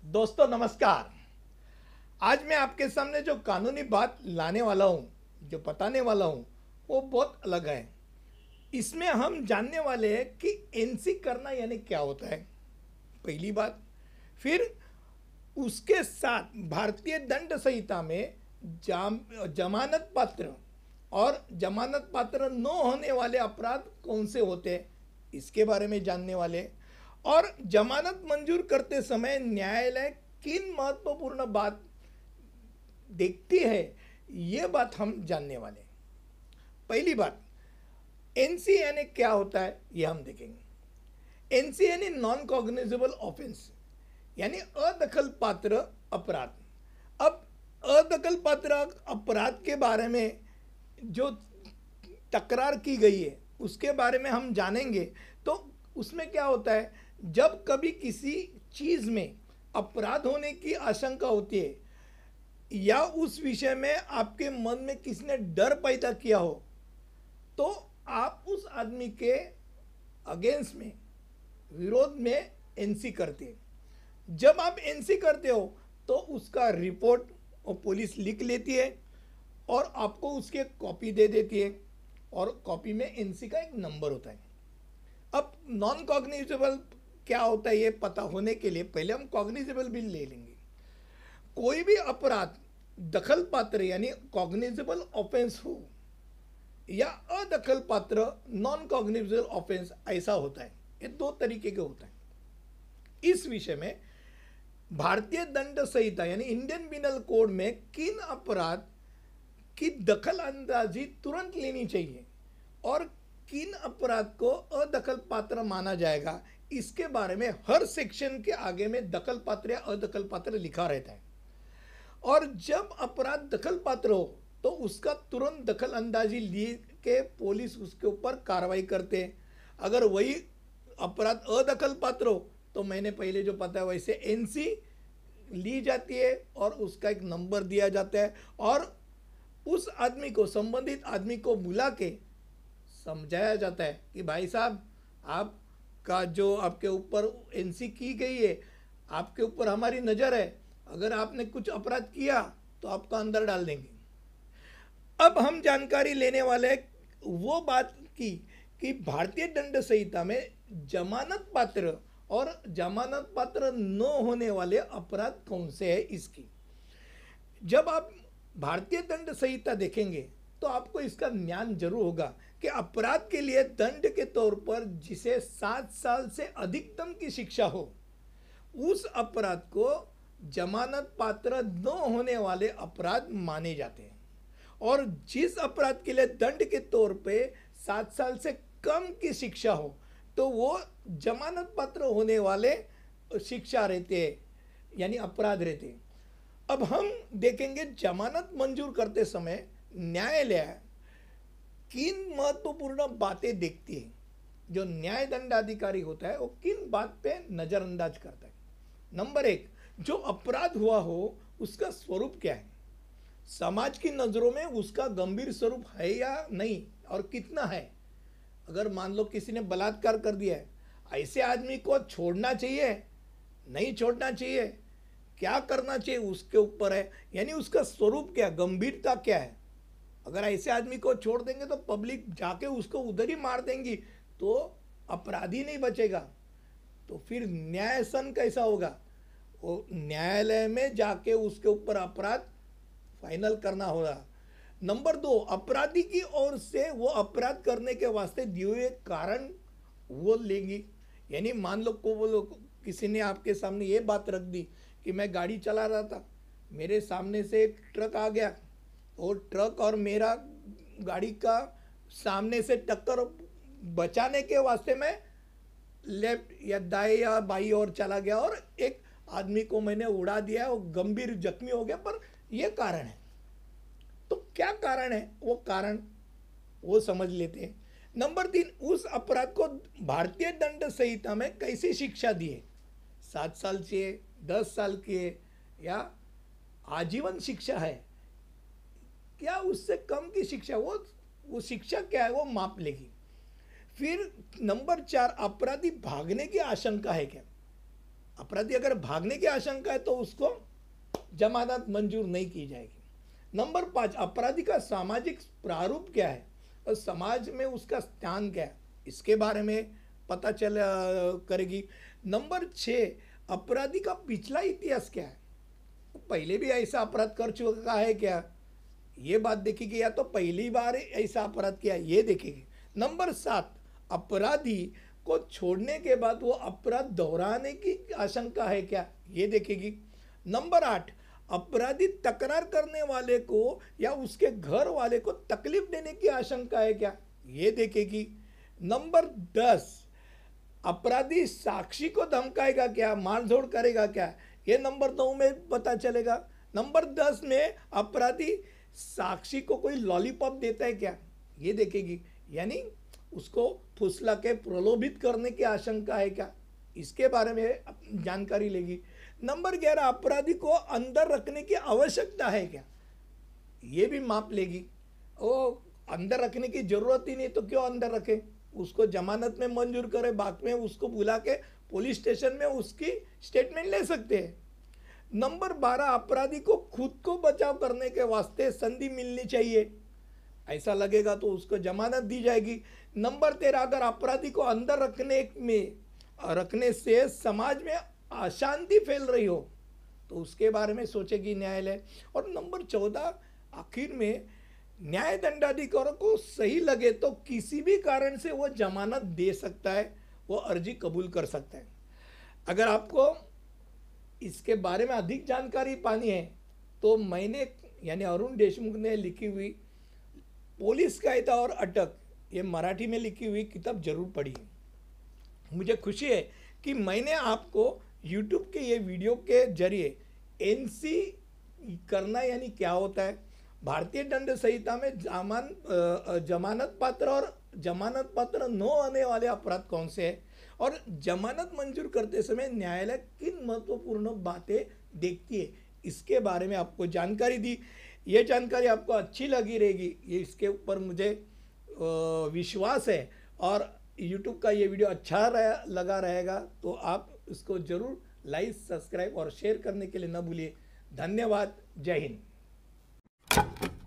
दोस्तों नमस्कार। आज मैं आपके सामने जो कानूनी बात लाने वाला हूँ, जो बताने वाला हूँ, वो बहुत अलग है। इसमें हम जानने वाले हैं कि एनसी करना यानी क्या होता है, पहली बात। फिर उसके साथ भारतीय दंड संहिता में जमानत पात्र और जमानत पात्र न होने वाले अपराध कौन से होते हैं, इसके बारे में जानने वाले। और जमानत मंजूर करते समय न्यायालय किन महत्वपूर्ण बात देखती है, ये बात हम जानने वाले हैं। पहली बात, एनसी यानी क्या होता है ये हम देखेंगे। एनसी यानी नॉन कॉग्निजेबल ऑफेंस, यानी अदखल पात्र अपराध। अब अदखल पात्र अपराध के बारे में जो तकरार की गई है उसके बारे में हम जानेंगे। तो उसमें क्या होता है, जब कभी किसी चीज़ में अपराध होने की आशंका होती है या उस विषय में आपके मन में किसी ने डर पैदा किया हो, तो आप उस आदमी के अगेंस्ट में, विरोध में एनसी करते हैं। जब आप एनसी करते हो तो उसका रिपोर्ट और पुलिस लिख लेती है और आपको उसकी कॉपी दे देती है, और कॉपी में एनसी का एक नंबर होता है। अब नॉन कॉग्निजेबल क्या होता है ये पता होने के लिए पहले हम कॉग्निजेबल भी ले लेंगे। कोई भी अपराध दखल पात्र यानी कॉग्निजेबल ऑफेंस हो या अदखल पात्र नॉन कॉग्निजेबल ऑफेंस, ऐसा होता है। ये दो तरीके के होता है। इस विषय में भारतीय दंड संहिता यानी इंडियन पिनल कोड में किन अपराध की दखल अंदाजी तुरंत लेनी चाहिए और किन अपराध को अदखल पात्र माना जाएगा, इसके बारे में हर सेक्शन के आगे में दखल पात्र या अदखल पात्र लिखा रहता है। और जब अपराध दखल पात्र हो तो उसका तुरंत दखल अंदाजी लिए के पुलिस उसके ऊपर कार्रवाई करते हैं। अगर वही अपराध अदखल पात्र हो तो मैंने पहले जो पता है वैसे एनसी ली जाती है और उसका एक नंबर दिया जाता है, और उस आदमी को, संबंधित आदमी को बुला के समझाया जाता है कि भाई साहब, आपका जो आपके ऊपर एनसी की गई है, आपके ऊपर हमारी नज़र है, अगर आपने कुछ अपराध किया तो आपको अंदर डाल देंगे। अब हम जानकारी लेने वाले वो बात की कि भारतीय दंड संहिता में जमानत पात्र और जमानत पात्र न होने वाले अपराध कौन से हैं इसकी। जब आप भारतीय दंड संहिता देखेंगे तो आपको इसका ज्ञान जरूर होगा कि अपराध के लिए दंड के तौर पर जिसे 7 साल से अधिकतम की शिक्षा हो, उस अपराध को जमानत पात्र न होने वाले अपराध माने जाते हैं। और जिस अपराध के लिए दंड के तौर पे 7 साल से कम की शिक्षा हो तो वो जमानत पात्र होने वाले शिक्षा रहते हैं, यानी अपराध रहते हैं। अब हम देखेंगे जमानत मंजूर करते समय न्यायालय किन महत्वपूर्ण बातें देखती है। जो न्याय दंडाधिकारी होता है वो किन बात पे नज़रअंदाज करता है। नंबर 1, जो अपराध हुआ हो उसका स्वरूप क्या है, समाज की नज़रों में उसका गंभीर स्वरूप है या नहीं, और कितना है। अगर मान लो किसी ने बलात्कार कर दिया है, ऐसे आदमी को छोड़ना चाहिए, नहीं छोड़ना चाहिए, क्या करना चाहिए उसके ऊपर है, यानी उसका स्वरूप क्या, गंभीरता क्या है। अगर ऐसे आदमी को छोड़ देंगे तो पब्लिक जाके उसको उधर ही मार देंगी तो अपराधी नहीं बचेगा, तो फिर न्यायसन कैसा होगा। वो न्यायालय में जाके उसके ऊपर अपराध फाइनल करना होगा। नंबर 2, अपराधी की ओर से वो अपराध करने के वास्ते दिए हुए कारण वो लेंगी। यानी मान लो को वो किसी ने आपके सामने ये बात रख दी कि मैं गाड़ी चला रहा था, मेरे सामने से एक ट्रक आ गया और ट्रक और मेरा गाड़ी का सामने से टक्कर बचाने के वास्ते मैं लेफ्ट या दाएं या बाई ओर चला गया और एक आदमी को मैंने उड़ा दिया, वो गंभीर जख्मी हो गया, पर यह कारण है। तो क्या कारण है, वो कारण वो समझ लेते हैं। नंबर 3, उस अपराध को भारतीय दंड संहिता में कैसी शिक्षा दी है, 7 साल की है, 10 साल की है या आजीवन शिक्षा है, क्या उससे कम की शिक्षा, वो शिक्षा क्या है वो माप लेगी। फिर नंबर 4, अपराधी भागने की आशंका है क्या। अपराधी अगर भागने की आशंका है तो उसको जमानत मंजूर नहीं की जाएगी। नंबर 5, अपराधी का सामाजिक प्रारूप क्या है और समाज में उसका स्थान क्या है, इसके बारे में पता चल करेगी। नंबर 6, अपराधी का पिछला इतिहास क्या है, पहले भी ऐसा अपराध कर चुका है क्या, ये बात देखेगी, या तो पहली बार ऐसा अपराध किया ये देखेगी। नंबर 7, अपराधी को छोड़ने के बाद वो अपराध दोहराने की आशंका है क्या, ये देखेगी। नंबर 8, अपराधी तकरार करने वाले को या उसके घर वाले को तकलीफ देने की आशंका है क्या, ये देखेगी। नंबर 10, अपराधी साक्षी को धमकाएगा क्या, मारझोड़ करेगा क्या, ये नंबर 9 में पता चलेगा। नंबर 10 में अपराधी साक्षी को कोई लॉलीपॉप देता है क्या, ये देखेगी, यानी उसको फुसला के प्रलोभित करने की आशंका है क्या, इसके बारे में जानकारी लेगी। नंबर 11, अपराधी को अंदर रखने की आवश्यकता है क्या, ये भी माप लेगी। वो अंदर रखने की जरूरत ही नहीं तो क्यों अंदर रखे, उसको जमानत में मंजूर करे, बाद में उसको बुला के पुलिस स्टेशन में उसकी स्टेटमेंट ले सकते हैं। नंबर 12, अपराधी को खुद को बचाव करने के वास्ते संधि मिलनी चाहिए, ऐसा लगेगा तो उसको जमानत दी जाएगी। नंबर 13, अगर अपराधी को अंदर रखने से समाज में अशांति फैल रही हो तो उसके बारे में सोचेगी न्यायालय। और नंबर 14, आखिर में न्याय दंडाधिकारी को सही लगे तो किसी भी कारण से वो जमानत दे सकता है, वो अर्जी कबूल कर सकता है। अगर आपको इसके बारे में अधिक जानकारी पानी है तो मैंने यानी अरुण देशमुख ने लिखी हुई पुलिस कायदा और अटक, ये मराठी में लिखी हुई किताब जरूर पढ़ी। मुझे खुशी है कि मैंने आपको YouTube के ये वीडियो के जरिए एनसी करना यानी क्या होता है, भारतीय दंड संहिता में जमानत पात्र और जमानत पात्र न होने वाले अपराध कौन से हैं और जमानत मंजूर करते समय न्यायालय किन महत्वपूर्ण बातें देखती है, इसके बारे में आपको जानकारी दी। ये जानकारी आपको अच्छी लगी रहेगी, ये इसके ऊपर मुझे विश्वास है। और YouTube का ये वीडियो अच्छा लगा रहेगा तो आप इसको जरूर लाइक, सब्सक्राइब और शेयर करने के लिए न भूलिए। धन्यवाद। जय हिंद।